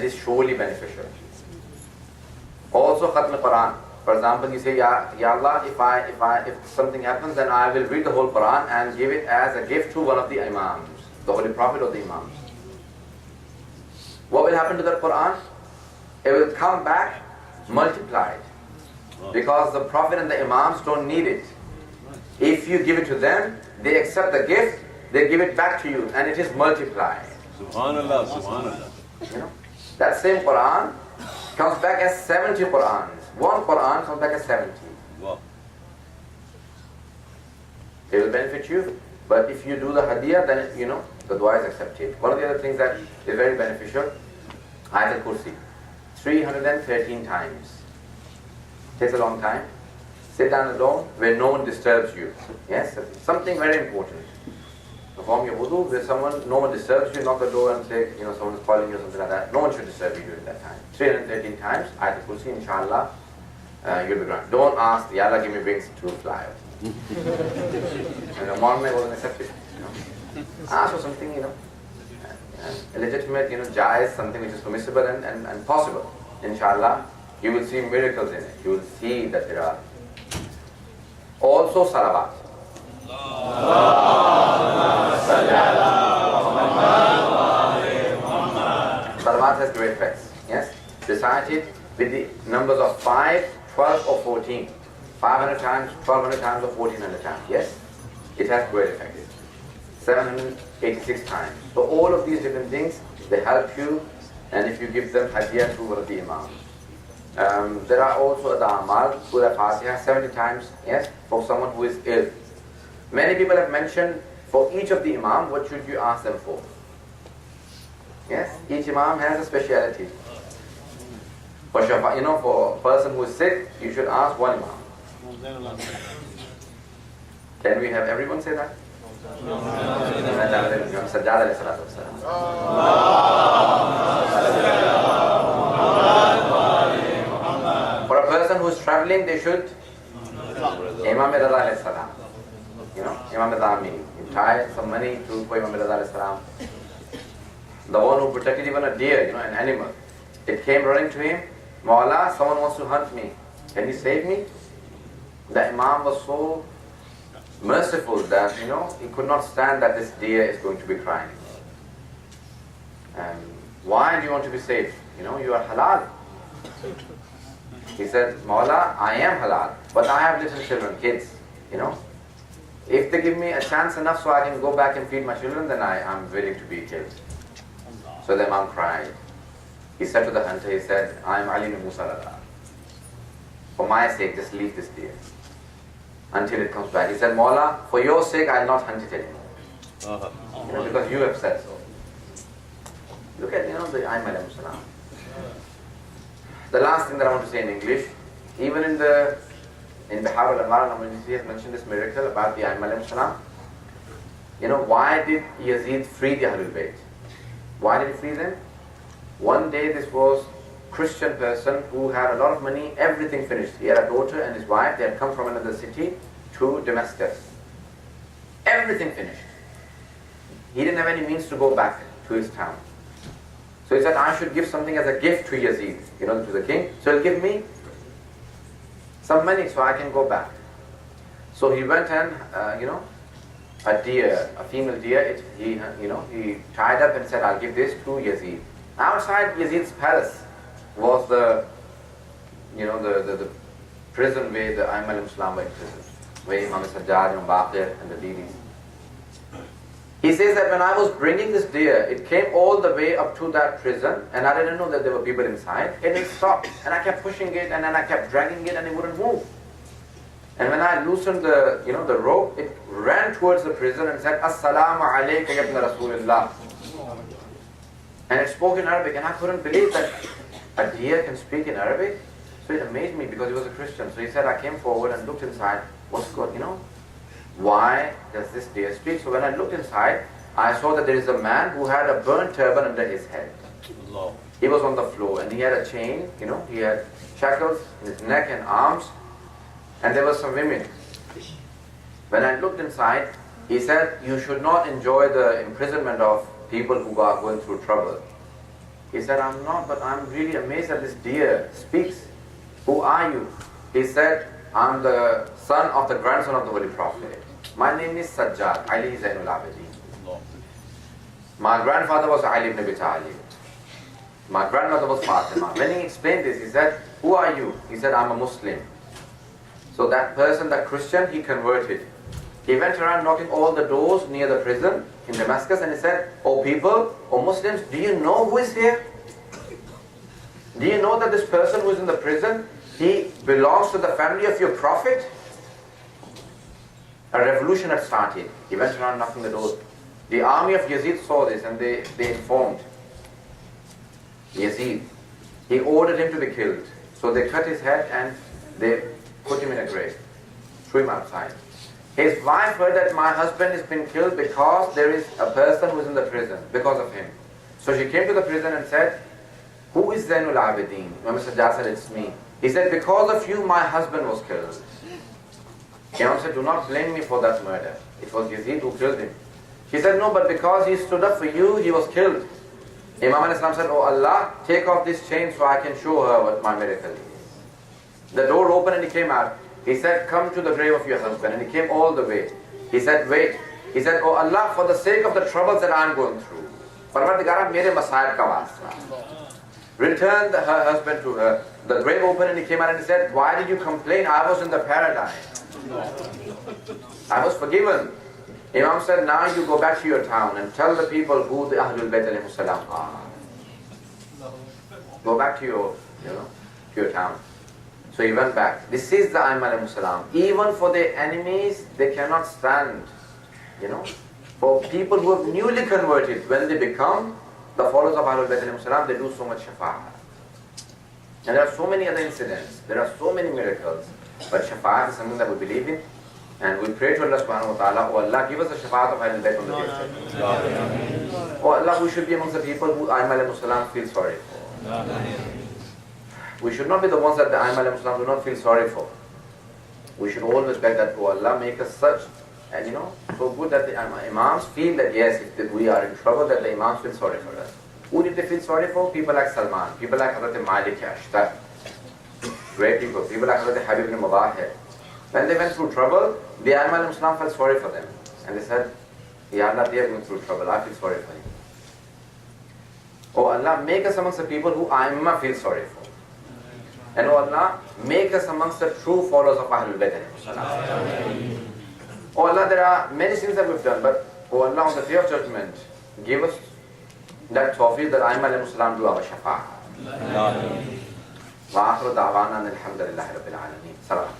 it is surely beneficial. Also Khatm Quran. For example, you say, Ya Allah, if something happens, then I will read the whole Quran and give it as a gift to one of the Imams, the Holy Prophet or the Imams. What will happen to that Quran? It will come back multiplied. Because the Prophet and the Imams don't need it. If you give it to them, they accept the gift, they give it back to you, and it is multiplied. Subhanallah, Subhanallah. You know, that same Quran comes back as 70 Qurans. One Quran comes back as 70. Wow. It will benefit you. But if you do the hadiyah, then you know the dua is accepted. One of the other things that is very beneficial, Ayatul Kursi, 313 times. Takes a long time. Sit down alone where no one disturbs you. Yes, something very important. Perform your wudu where no one disturbs you. Knock the door and say, you know, someone is calling you or something like that. No one should disturb you during that time. 313 times. Ayatul Kursi, inshallah, you'll be granted. Don't ask, Ya Allah, give me wings to fly. And the morning wasn't accepted. You know. Ask for something, you know, legitimate, you know, jais, something which is permissible and possible. Inshallah, you will see miracles in it. You will see that there are also salawat. Salawat has great effects. Yes? Recite it with the numbers of 5, 12 or 14. 500 times, 1200 times or 1400 times. Yes? It has great effect. 786 times. So all of these different things, they help you, and if you give them hadiyah to one of the imams. There are also the amal, Surah Fatiha, 70 times, yes, for someone who is ill. Many people have mentioned for each of the imam, what should you ask them for? Yes, each imam has a speciality. For shafa, you know, for a person who is sick, you should ask one imam. Can we have everyone say that? For a person who is traveling, they should Imam Raza alayhi salam. You know, Imam Raza meaning. You tie some money to Imam Raza alayhi salam. The one who protected even a deer, you know, an animal. It came running to him, Mawla, someone wants to hunt me. Can you save me? The Imam was so merciful that, you know, he could not stand that this deer is going to be crying. And why do you want to be saved? You know, you are halal. He said, Mawla, I am halal, but I have little children, kids, you know. If they give me a chance enough so I can go back and feed my children, then I am willing to be killed. So the Imam cried. He said to the hunter, he said, I am Ali bin Musa Lala. For my sake, just leave this deer until it comes back. He said, Mawla, for your sake, I will not hunt it anymore. You know, because you have said so. Look at, you know, the Ayyam alayhi salam. The last thing that I want to say in English, even in Bihar al-Anwar, he has mentioned this miracle about the Ayyam alayhi salam. You know, why did Yazid free the Ahlul Bayt? Why did he free them? One day this was a Christian person who had a lot of money, everything finished. He had a daughter and his wife, they had come from another city to Damascus. Everything finished. He didn't have any means to go back to his town. So he said, I should give something as a gift to Yazid, you know, to the king. So he'll give me some money so I can go back. So he went and, you know, a deer, a female deer, he tied up and said, I'll give this to Yazid. Outside Yazid's palace was the prison where the Ayyam alayhi salam were in prison, where Imam Sajjad and Baqir and the ladies. He says that when I was bringing this deer, it came all the way up to that prison, and I didn't know that there were people inside, and it stopped, and I kept pushing it, and then I kept dragging it, and it wouldn't move. And when I loosened the rope, it ran towards the prison and said, Assalamu alayka ya ibn Rasulullah. And it spoke in Arabic, and I couldn't believe that a deer can speak in Arabic. So it amazed me because he was a Christian. So he said, I came forward and looked inside. What's going, you know? Why does this deer speak? So when I looked inside, I saw that there is a man who had a burnt turban under his head. Allah. He was on the floor and he had a chain, you know, he had shackles in his neck and arms, and there were some women. When I looked inside, he said, you should not enjoy the imprisonment of people who are going through trouble. He said, I'm not, but I'm really amazed that this deer speaks. Who are you? He said, I'm the son of the grandson of the Holy Prophet. My name is Sajjad, Ali Zainul Abidin. My grandfather was Ali ibn Abi Talib. My grandmother was Fatima. When he explained this, he said, who are you? He said, I'm a Muslim. So that person, that Christian, he converted. He went around knocking all the doors near the prison in Damascus and he said, oh people, oh Muslims, do you know who is here? Do you know that this person who is in the prison, he belongs to the family of your Prophet? A revolution had started. He went around knocking the doors. The army of Yazid saw this and they informed Yazid. He ordered him to be killed. So they cut his head and they put him in a grave, threw him outside. His wife heard that my husband has been killed because there is a person who is in the prison, because of him. So she came to the prison and said, who is Zainul Abidin? Imam Sajjad said, it's me. He said, because of you my husband was killed. Imam said, do not blame me for that murder. It was Yazid who killed him. She said, no, but because he stood up for you, he was killed. Imam Islam said, oh Allah, take off this chain so I can show her what my miracle is. The door opened and he came out. He said, come to the grave of your husband. And he came all the way. He said, wait. He said, oh Allah, for the sake of the troubles that I am going through, Parvardigara, mere masaib ka wasta. Returned her husband to her. The grave opened and he came out and he said, why did you complain? I was in the paradise. I was forgiven. Imam said, now you go back to your town and tell the people who the Ahlul Bayt alayhi salam are. Go back to your town. So he went back. This is the Aimma alayhi salam. Even for their enemies, they cannot stand. For people who have newly converted, when they become the followers of Ahlul Bayt alayhi salam, they do so much shafa'at. And there are so many other incidents. There are so many miracles. But shafa'at is something that we believe in. And we pray to Allah subhanahu wa ta'ala, oh Allah, give us the shafa'at of Ahlul Bayt on the day of judgment. Oh Allah, we should be amongst the people who Aimma alayhi salam feel sorry for. We should not be the ones that the Aimma alayhi salam do not feel sorry for. We should always beg that, oh Allah, make us such, and so good that the Imams feel that yes, if we are in trouble, that the Imams feel sorry for us. Who did they feel sorry for? People like Salman, people like Hazrat Malik Ashtar, great people like Hazrat Habib ibn Mubahir. When they went through trouble, the Aimma alayhi salam felt sorry for them. And they said, Ya Allah, they are going through trouble, I feel sorry for you. Oh Allah, make us amongst the people who Aimma feel sorry for. And oh Allah, make us amongst the true followers of Ahlul Bayt. Oh Allah, there are many things that we've done, but oh Allah, on the day of judgment, give us that tawfiq that Aimma alayhi salam do our shafa'ah. Wa akhiru da'wana alhamdulillahi rabbil alameen. Salam.